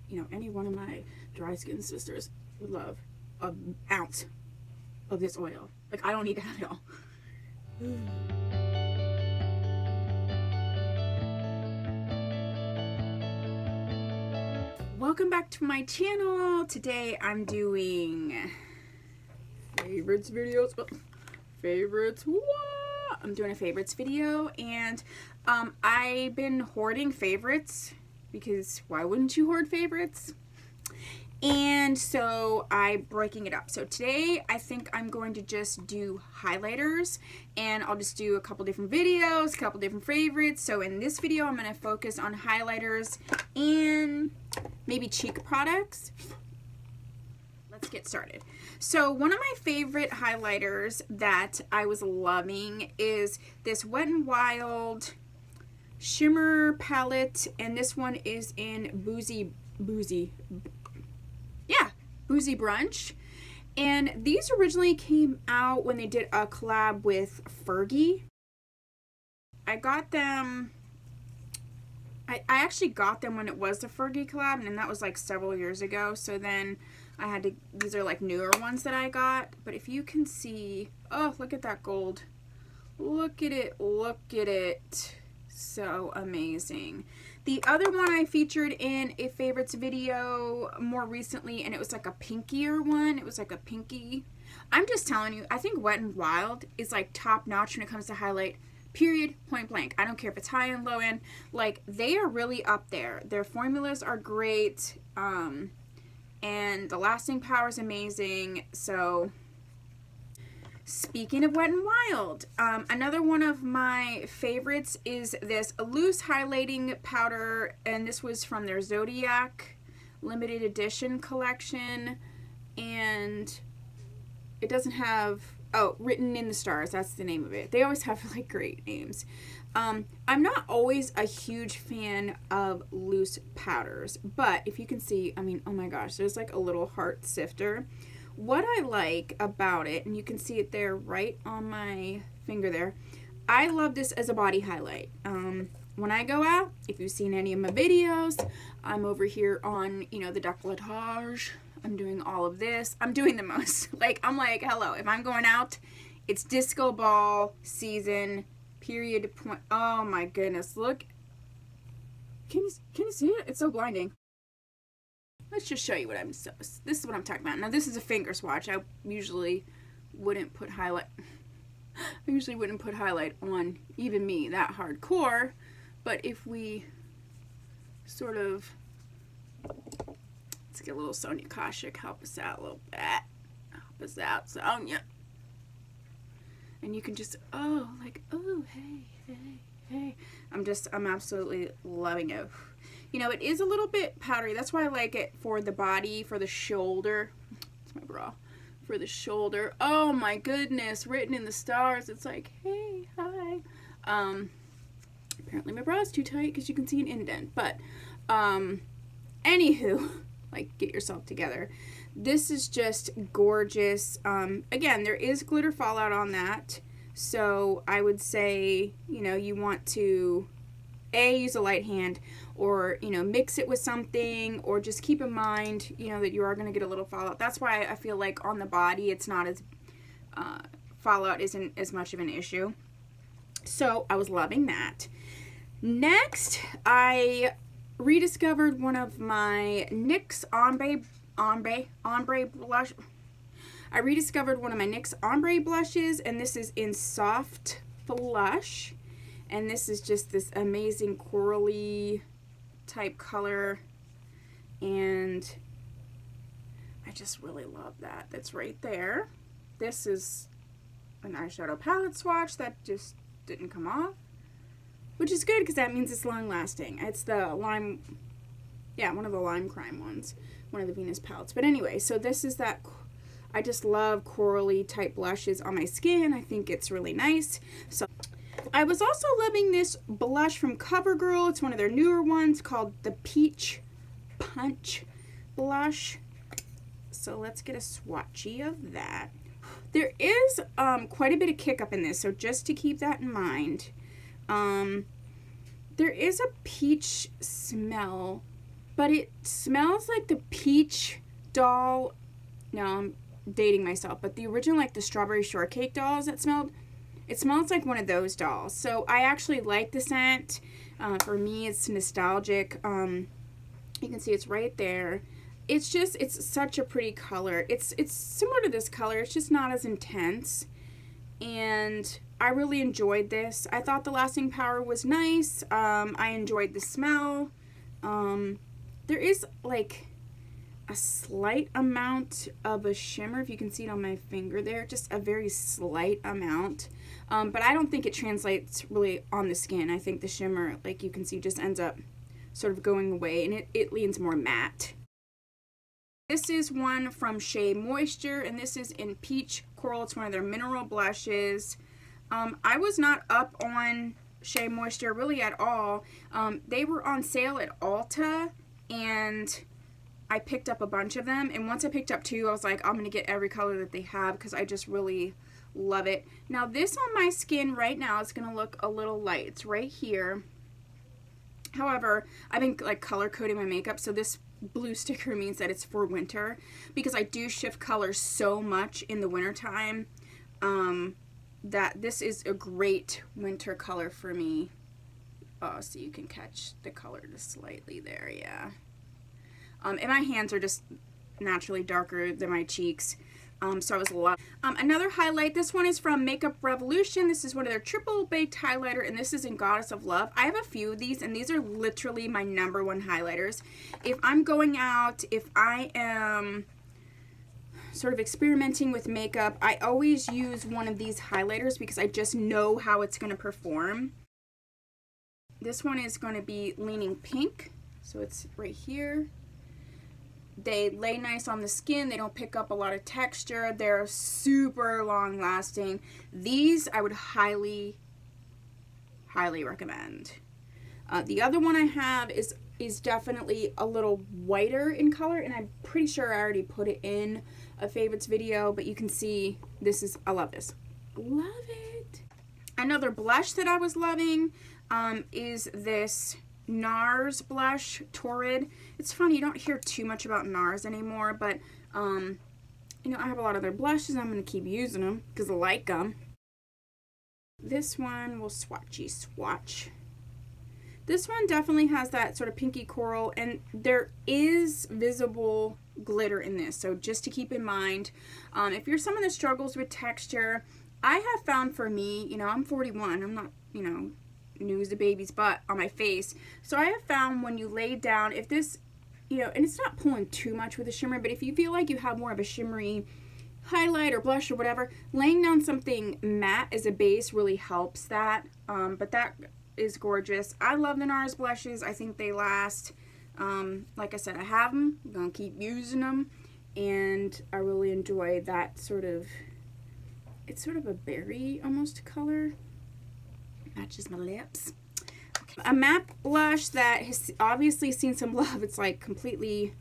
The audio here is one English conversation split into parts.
you know, any one of my dry skin sisters would love an ounce of this oil. Like, I don't need to have it all. Welcome back to my channel. Today I'm doing favorites videos. Favorites. I'm doing a favorites video, and I've been hoarding favorites because why wouldn't you hoard favorites? And so I'm breaking it up. So today I think I'm going to just do highlighters, and I'll just do a couple different videos, a couple different favorites. So in this video I'm going to focus on highlighters and maybe cheek products. Let's get started. So one of my favorite highlighters that I was loving is this Wet n Wild shimmer palette, and this one is in Boozy Brunch. And these originally came out when they did a collab with Fergie. I got them, I actually got them when it was the Fergie collab, and that was like several years ago. So then I had to, these are like newer ones that I got. But if you can see, oh, look at that gold. Look at it, look at it. So amazing. The other one I featured in a favorites video more recently, and it was like a pinkier one. It was like a pinky. I'm just telling you, I think Wet n Wild is like top notch when it comes to highlight, period, point blank. I don't care if it's high end, low end. Like, they are really up there. Their formulas are great, and the lasting power is amazing. So speaking of Wet n Wild, another one of my favorites is this loose highlighting powder, and this was from their Zodiac limited edition collection, and it doesn't have, oh, Written in the Stars, that's the name of it. They always have like great names. I'm not always a huge fan of loose powders, but if you can see, I mean, oh my gosh, there's like a little heart sifter. What I like about it, and you can see it there right on my finger there, I love this as a body highlight. When I go out, if you've seen any of my videos, I'm over here on, you know, the décolletage. I'm doing all of this. I'm doing the most. Like, I'm like, hello, if I'm going out, it's disco ball season, period, point. Oh my goodness, look. Can you see it? It's so blinding. Let's just show you what this is what I'm talking about. Now, this is a finger swatch. I usually wouldn't put highlight. I usually wouldn't put highlight on even me that hardcore. But if we sort of, let's get a little Sonia Kashuk, help us out a little bit. Help us out, Sonia. And you can just, oh, like, oh, hey. I'm absolutely loving it. You know, it is a little bit powdery. That's why I like it for the body, for the shoulder. It's my bra. For the shoulder. Oh my goodness. Written in the Stars. It's like, hey, hi. Apparently my bra is too tight because you can see an indent. But, anywho, like, get yourself together. This is just gorgeous. Again, there is glitter fallout on that. So I would say, you know, you want to use a light hand, or, you know, mix it with something, or just keep in mind, you know, that you are going to get a little fallout. That's why I feel like on the body it's not as, fallout isn't as much of an issue. So I was loving that. Next, I rediscovered one of my NYX Ombre blush. I rediscovered one of my NYX Ombre blushes, and this is in Soft Flush. And this is just this amazing corally type color. And I just really love that. That's right there. This is an eyeshadow palette swatch that just didn't come off, which is good because that means it's long lasting. It's the lime, yeah, one of the Lime Crime ones, one of the Venus palettes. But anyway, so this is that. I just love corally type blushes on my skin. I think it's really nice. So I was also loving this blush from CoverGirl. It's one of their newer ones called the Peach Punch blush. So let's get a swatchy of that. There is quite a bit of kick up in this, so just to keep that in mind. There is a peach smell, but it smells like the peach doll. No, I'm dating myself, but the original, like the strawberry shortcake dolls it smells like one of those dolls. So I actually like the scent. For me, it's nostalgic. You can see it's right there. It's such a pretty color. It's similar to this color. It's just not as intense. And I really enjoyed this. I thought the lasting power was nice. I enjoyed the smell. There is like a slight amount of a shimmer, if you can see it on my finger there, just a very slight amount. But I don't think it translates really on the skin. I think the shimmer, like you can see, just ends up sort of going away, and it leans more matte. This is one from Shea Moisture, and this is in Peach Coral. It's one of their mineral blushes. I was not up on Shea Moisture really at all. They were on sale at Ulta, and I picked up a bunch of them, and once I picked up 2, I was like, I'm going to get every color that they have because I just really love it. Now this on my skin right now is going to look a little light. It's right here. However, I've been like color coding my makeup, so this blue sticker means that it's for winter because I do shift colors so much in the winter time that this is a great winter color for me. Oh, so you can catch the color just slightly there, yeah. And my hands are just naturally darker than my cheeks. So I was loving. Another highlight, this one is from Makeup Revolution. This is one of their triple baked highlighter, and this is in Goddess of Love. I have a few of these, and these are literally my #1 highlighters. If I'm going out, if I am sort of experimenting with makeup, I always use one of these highlighters because I just know how it's going to perform. This one is going to be leaning pink, so it's right here. They lay nice on the skin. They don't pick up a lot of texture. They're super long lasting. These I would highly recommend. The other one I have is definitely a little whiter in color, and I'm pretty sure I already put it in a favorites video, but you can see this is, I love this. Love it. Another blush that I was loving is this NARS blush, Torrid. It's funny, you don't hear too much about NARS anymore, but you know, I have a lot of their blushes. I'm going to keep using them because I like them. This one will swatchy swatch. This one definitely has that sort of pinky coral, and there is visible glitter in this, so just to keep in mind, if you're someone that struggles with texture, I have found for me, you know, I'm 41, I'm not, you know, new as a baby's butt on my face. So I have found when you lay down, if this, you know, and it's not pulling too much with a shimmer, but if you feel like you have more of a shimmery highlight or blush or whatever, laying down something matte as a base really helps that. But that is gorgeous. I love the NARS blushes. I think they last. Like I said, I have them. I'm going to keep using them. And I really enjoy that sort of, it's sort of a berry almost color. Matches my lips. Okay. A matte blush that has obviously seen some love, it's like completely,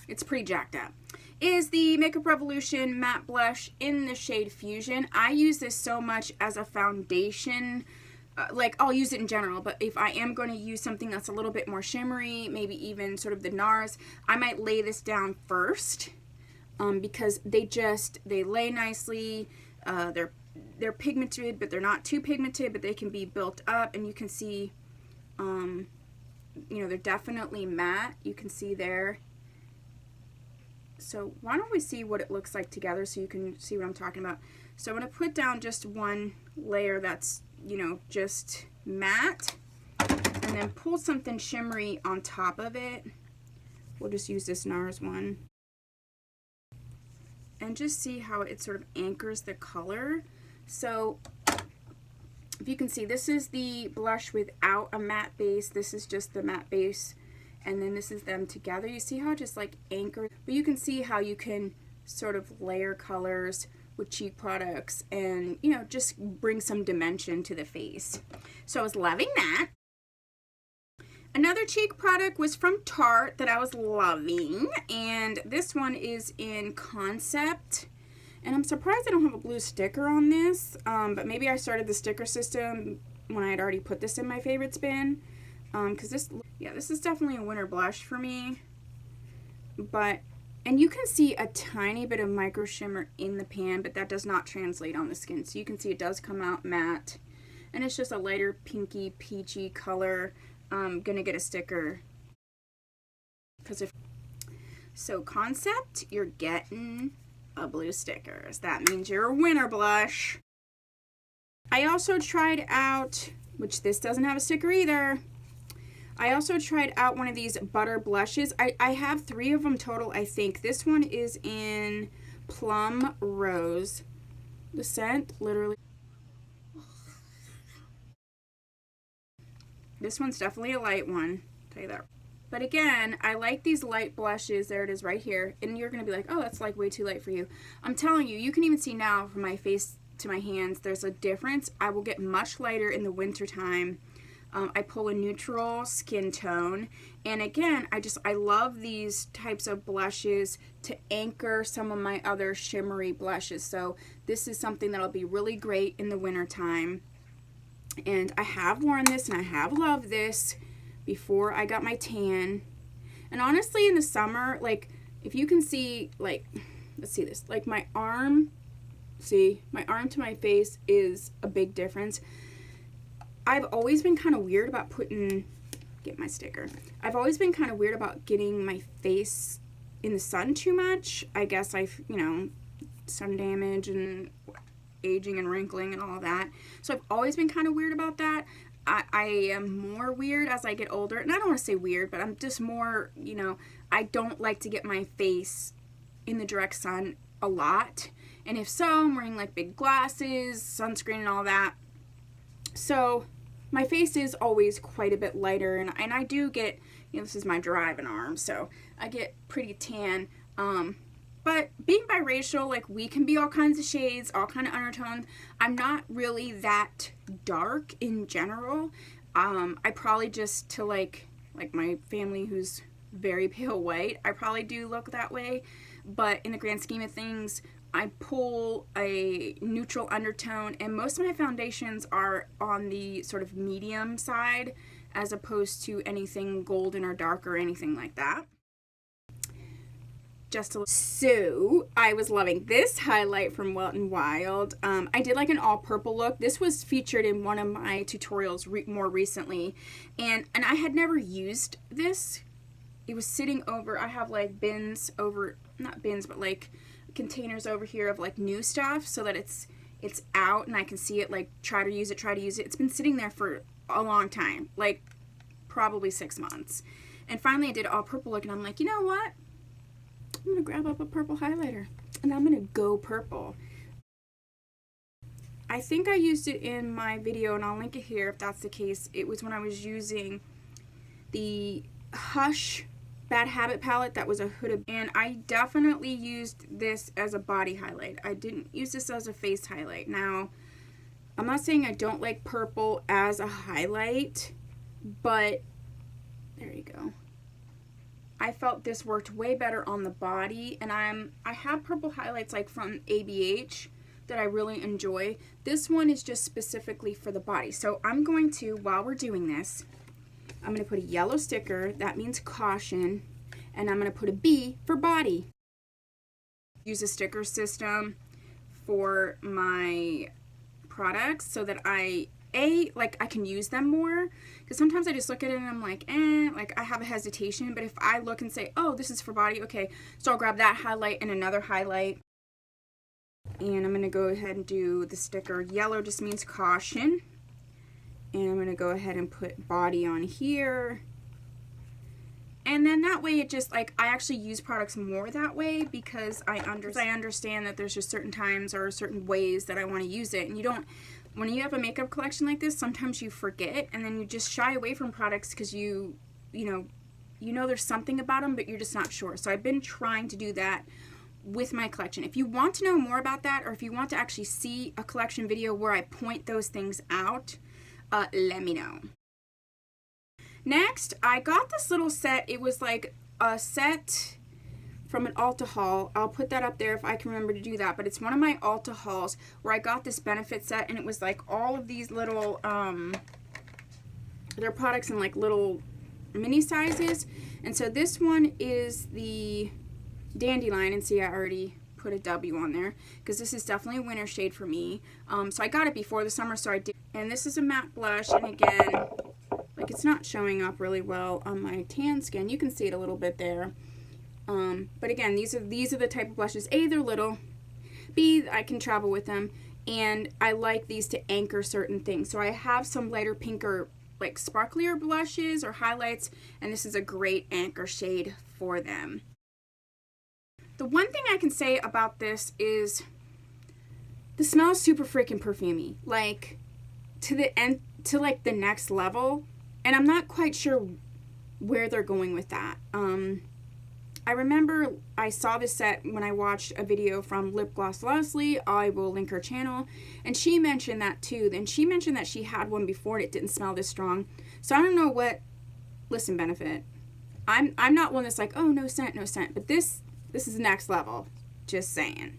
it's pretty jacked up, is the Makeup Revolution matte blush in the shade Fusion. I use this so much as a foundation, like I'll use it in general, but if I am going to use something that's a little bit more shimmery, maybe even sort of the NARS, I might lay this down first because they lay nicely. They're pigmented, but they're not too pigmented, but they can be built up, and you can see, you know, they're definitely matte. You can see there. So why don't we see what it looks like together so you can see what I'm talking about. So I'm going to put down just one layer that's, you know, just matte, and then pull something shimmery on top of it. We'll just use this NARS one. And just see how it sort of anchors the color. So if you can see, this is the blush without a matte base. This is just the matte base. And then this is them together. You see how it just like anchors? But you can see how you can sort of layer colors with cheek products and, you know, just bring some dimension to the face. So I was loving that. Another cheek product was from Tarte that I was loving, and this one is in Concept, and I'm surprised I don't have a blue sticker on this, but maybe I started the sticker system when I had already put this in my favorites bin. because this is definitely a winter blush for me. But, and you can see a tiny bit of micro shimmer in the pan, but that does not translate on the skin. So you can see it does come out matte, and it's just a lighter pinky peachy color. I'm gonna get a sticker because so concept, you're getting a blue sticker. That means you're a winter blush. I also tried out, which this doesn't have a sticker either, I also tried out one of these butter blushes. I have 3 of them total, I think. This one is in Plum Rose. The scent, literally. This one's definitely a light one, I'll tell you that. But again, I like these light blushes. There it is right here. And you're going to be like, oh, that's like way too light for you. I'm telling you, you can even see now from my face to my hands, there's a difference. I will get much lighter in the winter time. I pull a neutral skin tone, and again, I love these types of blushes to anchor some of my other shimmery blushes. So this is something that'll be really great in the winter time. And I have worn this and I have loved this before I got my tan. And honestly, in the summer, like if you can see, like, let's see this, like my arm, see, my arm to my face is a big difference. I've always been kind of weird about get my sticker. I've always been kind of weird about getting my face in the sun too much. I guess sun damage and aging and wrinkling and all that. So I've always been kind of weird about that. I am more weird as I get older. And I don't want to say weird, but I'm just more, I don't like to get my face in the direct sun a lot. And if so, I'm wearing like big glasses, sunscreen and all that. So my face is always quite a bit lighter, and I do get, this is my driving arm, so I get pretty tan. But being biracial, like, we can be all kinds of shades, all kind of undertones. I'm not really that dark in general. I probably just, to like my family who's very pale white, I probably do look that way. But in the grand scheme of things, I pull a neutral undertone, and most of my foundations are on the sort of medium side as opposed to anything golden or dark or anything like that. So I was loving this highlight from Wet n Wild. I did like an all purple look. This was featured in one of my tutorials more recently, and I had never used this. It was sitting over, I have like bins over, not bins, but like containers over here of like new stuff so that it's out and I can see it, like try to use it. It's been sitting there for a long time, like probably 6 months. And finally I did all purple look, and I'm like, you know what? I'm gonna grab up a purple highlighter and I'm gonna go purple. I think I used it in my video, and I'll link it here if that's the case. It was when I was using the Hush Bad Habit palette that was a hooded, and I definitely used this as a body highlight. I didn't use this as a face highlight. Now, I'm not saying I don't like purple as a highlight, but there you go. I felt this worked way better on the body, and I have purple highlights like from ABH that I really enjoy. This one is just specifically for the body. So I'm going to, while we're doing this, I'm going to put a yellow sticker, that means caution, and I'm going to put a B for body. Use a sticker system for my products so that I can use them more, because sometimes I just look at it and I'm like, like I have a hesitation. But if I look and say, oh, this is for body, okay, so I'll grab that highlight and another highlight, and I'm going to go ahead and do the sticker. Yellow just means caution. And I'm going to go ahead and put body on here. And then that way it just, like, I actually use products more that way, because I understand that there's just certain times or certain ways that I want to use it. And you don't, when you have a makeup collection like this, sometimes you forget, and then you just shy away from products because you know there's something about them, but you're just not sure. So I've been trying to do that with my collection. If you want to know more about that, or if you want to actually see a collection video where I point those things out, let me know. Next, I got this little set. It was like a set from an Ulta haul. I'll put that up there if I can remember to do that. But it's one of my Ulta hauls where I got this benefit set, and it was like all of these little their products in like little mini sizes. And so this one is the Dandelion, and see I already put a W on there because this is definitely a winter shade for me. So I got it before the summer, so I did. And this is a matte blush, and again, like it's not showing up really well on my tan skin. You can see it a little bit there. But again, these are the type of blushes. A, they're little. B, I can travel with them, and I like these to anchor certain things. So I have some lighter pinker, like sparklier blushes or highlights, and this is a great anchor shade for them. The one thing I can say about this is the smell is super freaking perfumey, like to the end, to like the next level, and I'm not quite sure where they're going with that. I remember I saw this set when I watched a video from Lip Gloss Leslie. I will link her channel, and she mentioned that too. And she mentioned that she had one before and it didn't smell this strong. So I don't know what. Listen, Benefit, I'm not one that's like, oh, no scent, but this is next level. Just saying.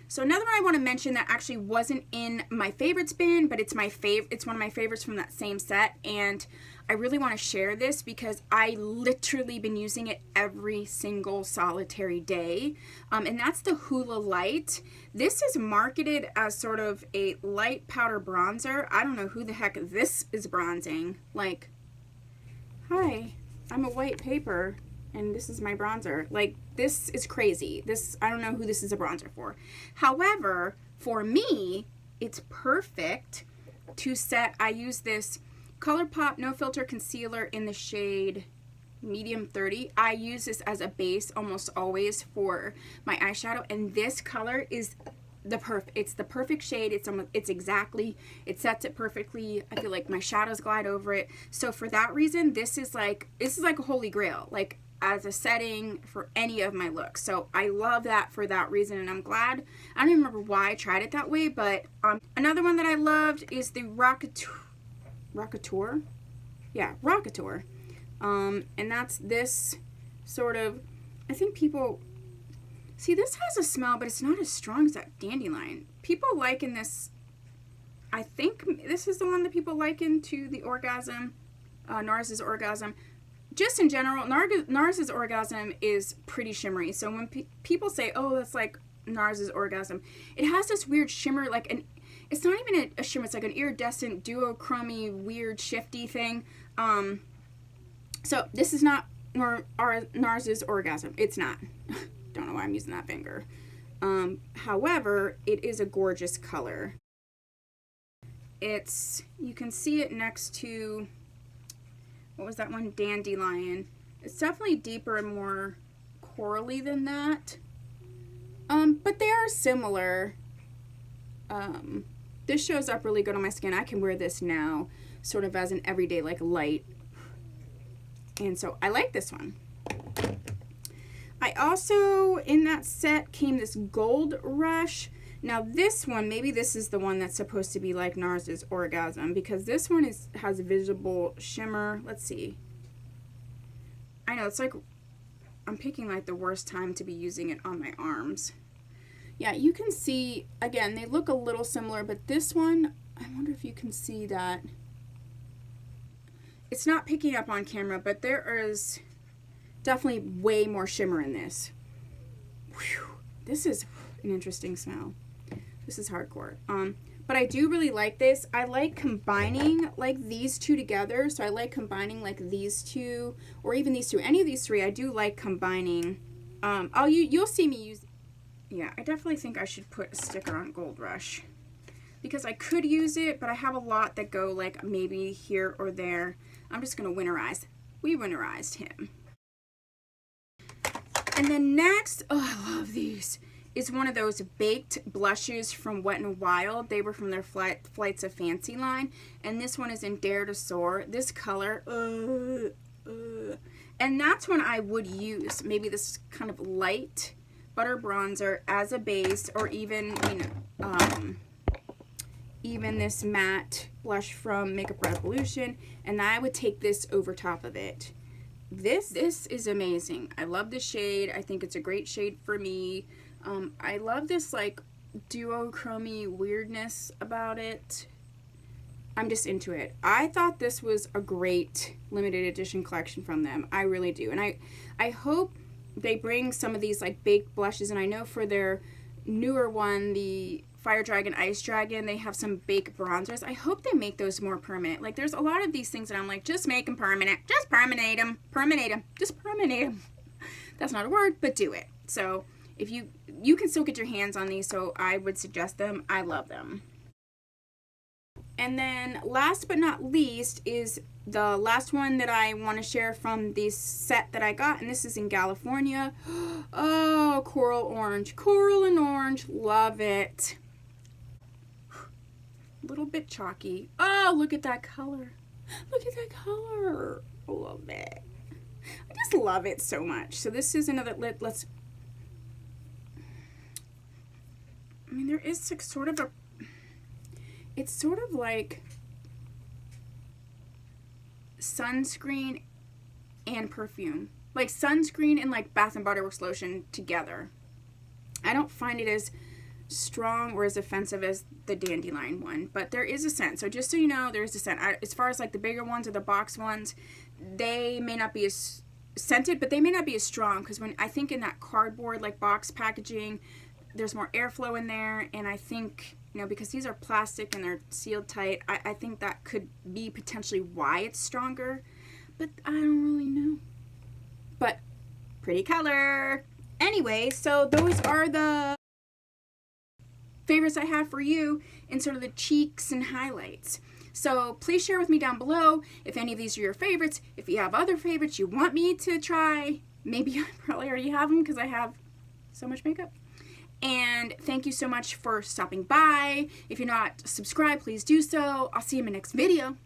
So another one I want to mention that actually wasn't in my favorites bin, but it's it's one of my favorites from that same set, and I really want to share this because I literally been using it every single solitary day, and that's the Hula Light. This is marketed as sort of a light powder bronzer. I don't know who the heck this is bronzing. Like, hi, I'm a white paper, and this is my bronzer. Like, this is crazy. I don't know who this is a bronzer for. However, for me, it's perfect to set. I use this ColourPop No Filter Concealer in the shade Medium 30. I use this as a base almost always for my eyeshadow, and this color is it's the perfect shade. It sets it perfectly. I feel like my shadows glide over it. So for that reason, this is like a holy grail, like as a setting for any of my looks. So I love that for that reason, and I'm glad. I don't even remember why I tried it that way, but another one that I loved is the Rockateur. Yeah, Rockateur. And that's this sort of, I think people, see, this has a smell, but it's not as strong as that Dandelion. People liken this, I think this is the one that people liken to the Orgasm, NARS's Orgasm. Just in general, NARS's Orgasm is pretty shimmery. So when people say, oh, that's like NARS's Orgasm, it has this weird shimmer, like it's not even a shimmer, it's like an iridescent, duochrome-y, weird, shifty thing. So this is not NARS's Orgasm. It's not. Don't know why I'm using that finger. However, it is a gorgeous color. You can see it next to, what was that one? Dandelion. It's definitely deeper and more corally than that. But they are similar. This shows up really good on my skin. I can wear this now sort of as an everyday, like, light. And so I like this one. I also, in that set, came this Gold Rush. Now this one, maybe this is the one that's supposed to be like NARS's Orgasm, because this one has visible shimmer. Let's see. I know, it's like, I'm picking like the worst time to be using it on my arms. Yeah, you can see, again, they look a little similar, but this one, I wonder if you can see that. It's not picking up on camera, but there is definitely way more shimmer in this. Whew, this is an interesting smell. This is hardcore. But I do really like this. I like combining like these two together. So I like combining like these two, or even these two. Any of these three, I do like combining. You'll see me use. Yeah, I definitely think I should put a sticker on Gold Rush, because I could use it, but I have a lot that go like maybe here or there. I'm just gonna winterize. We winterized him. And then next, oh, I love these, is one of those baked blushes from Wet n Wild. They were from their Flights of Fancy line, and this one is in Dare to Soar. This color, and that's when I would use maybe this kind of light butter bronzer as a base, or even, you know, even this matte blush from Makeup Revolution, and I would take this over top of it. This is amazing. I love the shade. I think it's a great shade for me. I love this like duochrome weirdness about it. I'm just into it. I thought this was a great limited edition collection from them. I really do. And I hope they bring some of these like baked blushes. And I know for their newer one, the Fire Dragon, Ice Dragon, they have some baked bronzers. I hope they make those more permanent. Like there's a lot of these things that I'm like, just make them permanent. Just permanate them. Permanate them. Just permanate them. That's not a word, but do it. So if you can still get your hands on these, so I would suggest them. I love them. And then last but not least is the last one that I want to share from this set that I got, and this is in California. Oh, coral orange. Coral and orange. Love it. A little bit chalky. Oh, look at that color. Look at that color. I love it. I just love it so much. So this is another, let's, I mean, there is like sort of a, it's sort of like sunscreen and perfume. Like sunscreen and like Bath and Body Works lotion together. I don't find it as strong or as offensive as the Dandelion one, but there is a scent. So just so you know, there is a scent. As far as like the bigger ones or the box ones, they may not be as scented, but they may not be as strong, because when I think in that cardboard like box packaging, there's more airflow in there, and I think, you know, because these are plastic and they're sealed tight, I think that could be potentially why it's stronger, but I don't really know. But pretty color. Anyway, so those are the favorites I have for you in sort of the cheeks and highlights. So please share with me down below if any of these are your favorites. If you have other favorites you want me to try, maybe I probably already have them because I have so much makeup. And thank you so much for stopping by. If you're not subscribed, please do so. I'll see you in my next video.